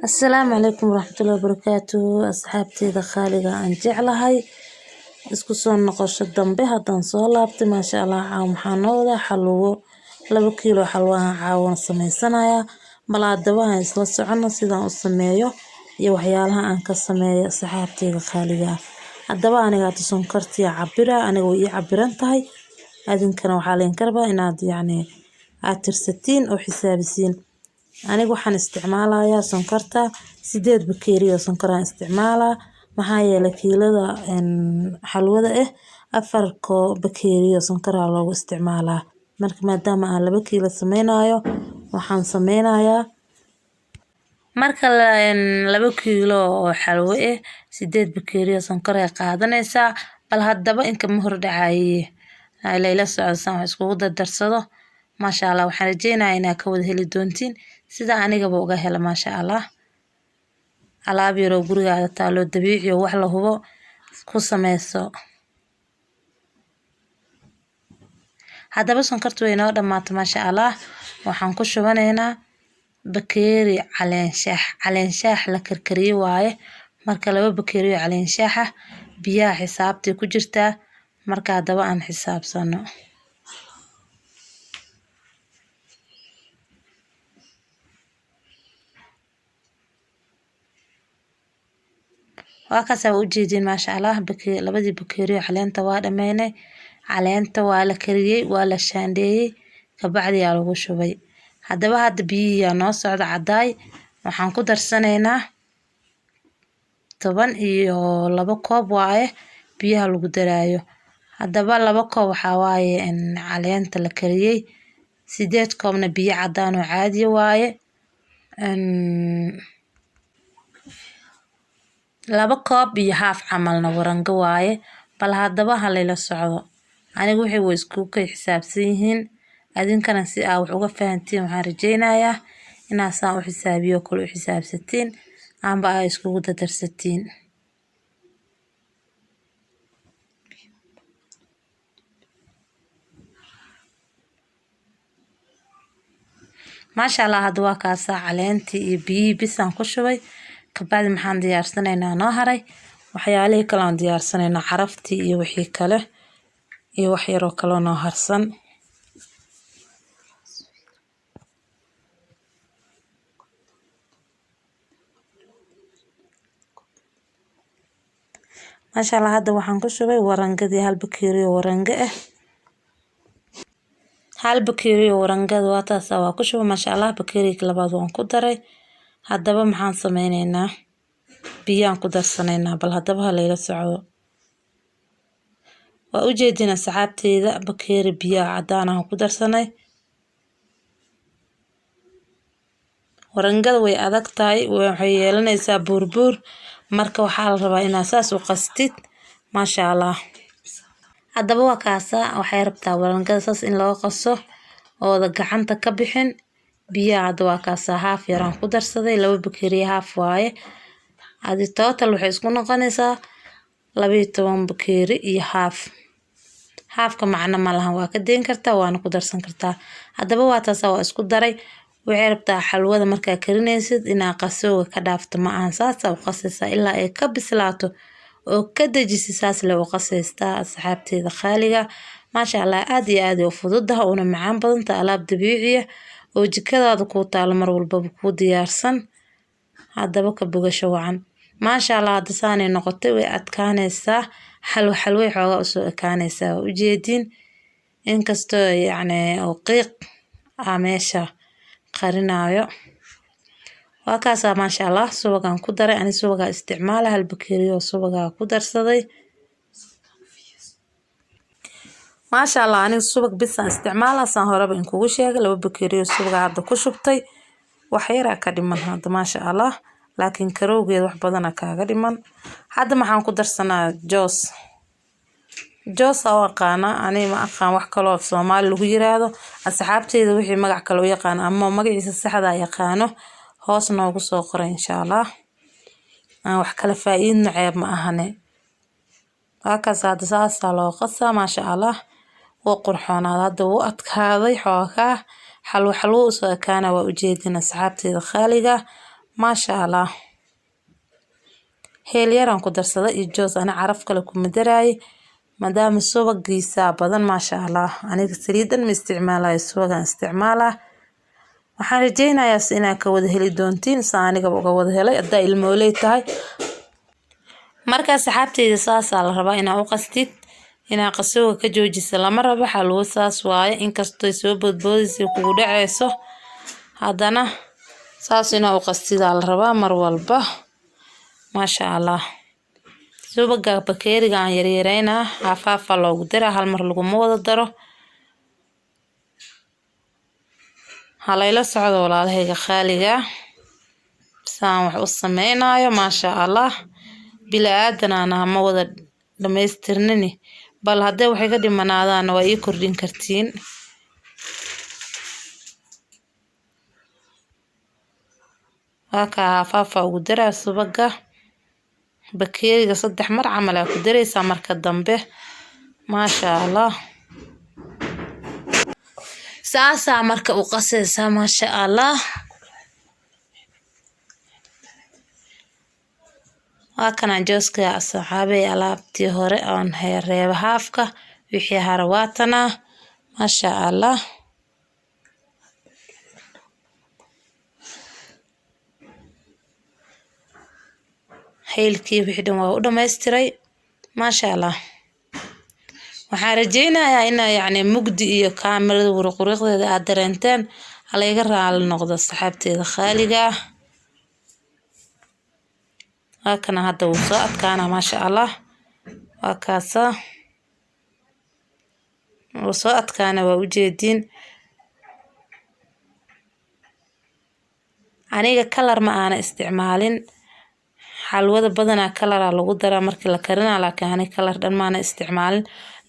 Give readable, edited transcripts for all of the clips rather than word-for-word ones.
السلام عليكم ورحمة الله وبركاته أصحابتي خالقة عن جعلهاي isku soo noqosho dambe haddaan soo laabtay maasha Allah waxaan noodaa xalwo 2 kiilo xalwo aan caawan sameysanayaa malaadaba aan isla socono sidaan u sameeyo iyo waxyaalaha aan ka sameeyo asxaabteyda khaaliga haddaba aniga sonkortiya cabira aniga way cabiran tahay adinkana waxaa leen karbaa inaad aad tirsatiin oo xisaabisiin aniga waxaan isticmaalayaa sonkorta 8 bakeeri oo sonkor aan isticmaalaa maxaa yeelay kiilada xalwada 4 bakeeri oo sonkor loogu isticmaalaa marka maadaama aan 2 kiilo sameynayo waxaan sameynayaa marka 2 kiilo oo xalwo 8 bakeeri oo sonkor ay qaadanaysaa bal haddaba inka ma hor dhacayay layla socodsan wax isku darsado maasha Allah waxaan rajeynayaa inaad ka wada heli doontiin sida anigaba uga hela maasha Allah alaab yar oo guriga taalo dabiici oo wax la hubo ku sameyso haddaba sonkortu way noo dhamaato maasha Allah waxaan ku shubanaynaa bakeeri caleen shaah la karkariyay waaye marka 2 bakeeri oo caleen shaah biyaha xisaabtay ku jirtaa marka haddaba aan xisaabsano وهكذا وجدين ما شاء الله لبدي بكيريو علينتا وادميني علينتا ولا كريي ولا شانديي كبعد يا لو شوبي hadaba had biyo noo socdo caday waxaan ku darsanaynaa 10 iyo 2 koob waaye biyaha lagu daraayo hadaba 2 koob waxa waaye caleenta la kariyay 8 koobna biyo cadaan oo caadi waaye 2 koob iyo haaf camalna warango waaye bal haddaba halayla socdo anigu wixii way isku ka xisaabsan yihiin adinkana si aad wax uga fahantiin waxaan rajeynayaa inaad saan u xisaabiyo kale u xisaabsatiin amba ay isku darsatiin maasha Allah hadda kaasa caleentii iyo biyo bisan ku shubay kabacdi maxaan diyaarsanaynaa noo haray waxyaalaha kale aan diyaarsanaynaa caraftii iyo wixii kale iyo wax yar oo kale noo harsan maasha Allah hadda waxaan ku shubay warangadii 1 bakeeri oo warango hal bakeeri oo warangada waa taas waa ku shubay maasha Allah bakeeriga labaad waan ku daray haddaba maxaan sameynaynaa biyaan ku darsanaynaa bal haddaba layla socdo waa u jeedina saxaabteeda bakeeri biyo cadaan ah ku darsanay warangada way adag tahay waxay yeelanaysaa buurbuur marka waxaa la rabaa inaad saas u qastid maasha Allah haddaba waa kaasa waxay rabtaa warangada saas in loo qaso oo gacanta ka bixin biyaha hadda waa kaasa haaf yaraan ku darsaday 2 bakeeri haaf waaye adi total waxay isku noqonaysaa 12 bakeeri iyo haafka macna ma lahan waa ka deyn kartaa waana ku darsan kartaa haddaba waa taas waa isku daray waxay rabtaa xalwada markaa karinaysid inaad qasowga ka dhaafto ma aan saas u qasaysaa ilaa ay ka bislaato oo ka dajisi saas leh u qasaystaa asxaabteeda khaaliga maasha Allah aad iyo aad u fududaha una macaan badanta alaab dabiici ah oo jikadaada ku taal mar walba ku diyaarsan haddaba ka bogasho wacan maasha Allah hadda saanay noqotay way adkaanaysaa xalwo xoogaa u soo ekaanaysaa u jeedin inkastoo oo qiiq meesha qarinayo waa kaasa maasha Allah subagaan ku daray ani subaga isticmaala 1 bakeeri oo subaga ku darsaday maasha Allah ani subag bis isticmaala san horeba in kugu sheegay 2 bakeeri oo subaga hadda ku shubtay wax yar ka dhiman hadda maasha Allah laakiin karowgeed wax badan kaaga dhiman hadda maxaan ku darsanaa joos oo aqaana ani ma aqaan wax kale oo Soomaali lagu yiraahdo asxaabteeda wixii magac kale u yaqaan ama magaciisa saxda ah yaqaano hoos noogu soo qoray insha Allah wax kale faa'iido ceeb ma ahane waa hadda saas loo qasaa maasha Allah oo qurxoonada hadda uu adkaaday xoogaa xalwo u soo ekaana waa u jeedina asxaabteeda khaaliga maasha allah. heel yaraan ku darsada iyo joos ana caraf kale kuma daraaye maadaama subagiisa badan maasha allah. aniga saliidan ma isticmaalayo, subagaan isticmaalaa. waxaan rajeynayaa inaad ka wada heli doontiin saa anigaba uga wada helay haddaa ilmooley tahay. markaa saxaabteyda saasaa la rabaa inaa u qastid, inaa qasowga ka joojisa lama rabo. xalwo saas waaye, inkastoo soo boodboodaysa kugu dhaceyso haddana saas inaa u qastidaa la rabaa mar walba. maasha allah. subaga bakeeriga aan yaryareynaa haafaafaa loogu daraa, hal mar laguma wada daro. halayla socdo walaalahayga qaaliga saan wax u sameynayo. maasha allah. bilaadanana ma wada dhamaystirnini, bal hadday waxay ka dhimanaadaan waa ii kordhin kartiin. haafaafaa ugu daraa subaga bakeeriga 3 mar camal aa ku dareysaa marka dambe. maasha allah. saasaa marka u qaseysaa maasha allah. waa kana jooska asxaabey alaabtii hore aan reeba haafka wixii harawaatana maasha allah. heelkii wixii dhan waa u dhammaystiray maasha allah. waxaan rajeynayaa inaa yacni mugdi iyo kaamirada quruqdeeda aad dareenteen halayga raali noqdo saxaabteeda qaaliga. waa kana hadda wuu soo adkaana maasha allah. waa kaasa wuu soo adkaana waa ujeediin. aniga kalar ma aana isticmaalin, xalwada badanaa kalaraa lagu daraa markii la karinaa, laakiin ani kalar dhan maana isticmaalin.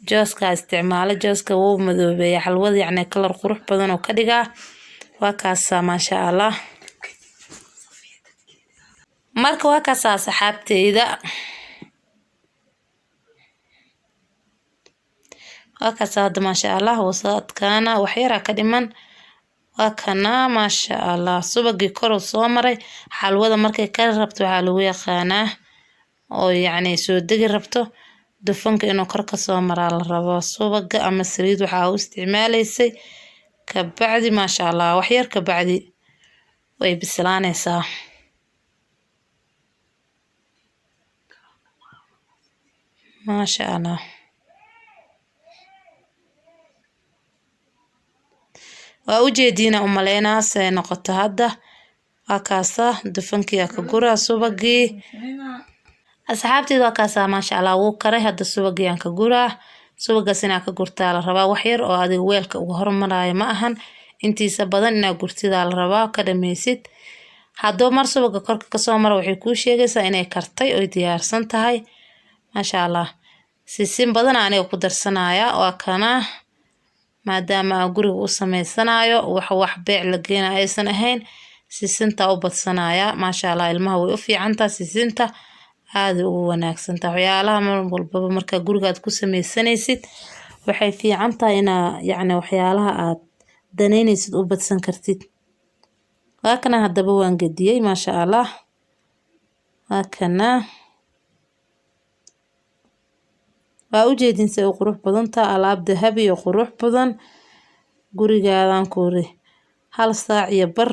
jooskaa isticmaala, jooska wuu madoobeeya xalwada yacni kalar qurux badan oo ka dhigaa. waa kaasa maasha allah. marka waa kaasaa saxaabteyda. waa kaasa hadda maasha allah wuu soo adkaana, wax yaraa ka dhiman. waa kana maasha allah. subagii koruu soo maray. xalwada markay kari rabto waxaa lagu yaqaanaa oo yacni soo degi rabto dufanka inuu kor ka soo maraa la rabo. subaga ama saliid waxaa u isticmaalaysay kabacdi maasha allah wax yar kabacdi way bislaanaysaa. maasha allah. waa ujeediina umaleynaa say noqoto hadda. waa kaasa dufankiyaa ka guraa subagii. asxaabteeda waa kaasa maasha allah wuu karay. hadda subagii aan ka guraa. subagaas inaa ka gurtaa la rabaa, wax yar oo adiga weelka uga hormaraayo ma ahan, intiisa badan inaa gurtidaa la rabaa ka dhameysid. haddoo mar subaga korka kasoo mara waxay kuu sheegaysaa inay kartay oy diyaarsan tahay. maasha allah. sisin badan aniga ku darsanaya. waa kana maadaama aan guriga u sameysanayo wax beec la geena aysan ahayn, sisinta u badsanaya. maasha allah. ilmaha way u fiicantaa sisinta, aad ugu wanaagsantaa. waxyaalaha mar walbaba markaa gurigaad ku sameysanaysid waxay fiican tahay inaa yacni waxyaalaha aad danaynaysid u badsan kartid. waa kana haddaba waan gediyey maasha allah. waa kana waa ujeedin say u qurux badan tahay. alaab dahabi iyo qurux badan gurigaadan kuuri 1 saac iyo bar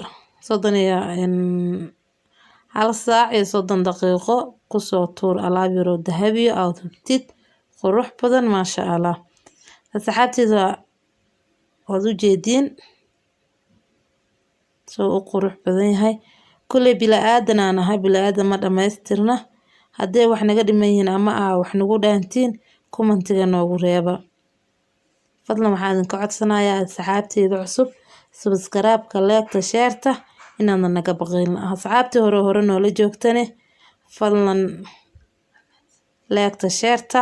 1 saac iyo 30 daqiiqo kusoo tuur alaab yaroo dahabi aad hubtid qurux badan maasha allah. asxaabteeda waad ujeediin soo u qurux badan yahay. kulley bilaadan aan ahay, bilaadan ma dhamaystirna. hadday wax naga dhiman yihiin ama wax nagu dhaantiin commentiga noogu reeba. fadlan waxaan idinka codsanayaa asxaabteeda cusub subscribe-ka, like-ta, share-ta inaadna naga baqayn. asxaabtii hore noola joogtane fadlan like-ta, share-ta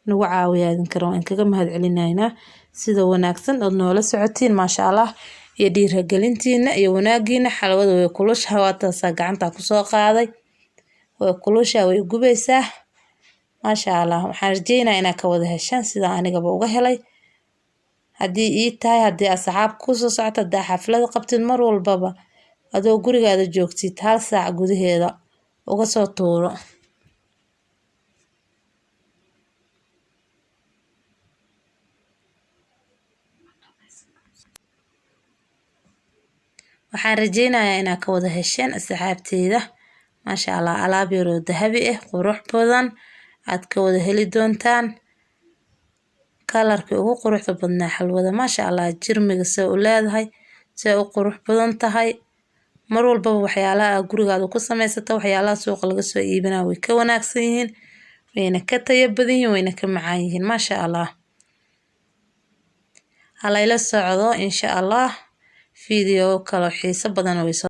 nagu caawiyaa idinkana waan kaga mahadcelinaynaa sida wanaagsan ood noola socotiin maasha allah iyo dhiirigelintiina iyo wanaagiina. xalwada way kulushahay, waataasaa gacanta kusoo qaaday, way kulushahay, way gubaysaa maasha allah. waxaan rajeynayaa inaad ka wada heshaan sida anigaba uga helay. haddii ii tahay, haddii asxaab kusoo socoto, haddaa xaflada qabtid, mar walbaba adoo gurigaada joogtid 1 saac gudaheeda uga soo tuuro. waxaan rajeynayaa inaad ka wada hesheen asxaabteyda. maasha Allah, alaab yar oo dahabi ah qurux badan aad ka wada heli doontaan. kalarkii ugu quruxda badnaa xalwada. maasha Allah, jirmiga sida u leedahay, sida u qurux badan tahay. mar walbaba waxyaalaha gurigaada ku sameysata waxyaalaha suuqa laga soo iibinaa way ka wanaagsan yihiin, wayna ka tayo badan yihiin, wayna ka macaan yihiin. maasha Allah, halayla socdo insha Allah video kale xiiso badan way soo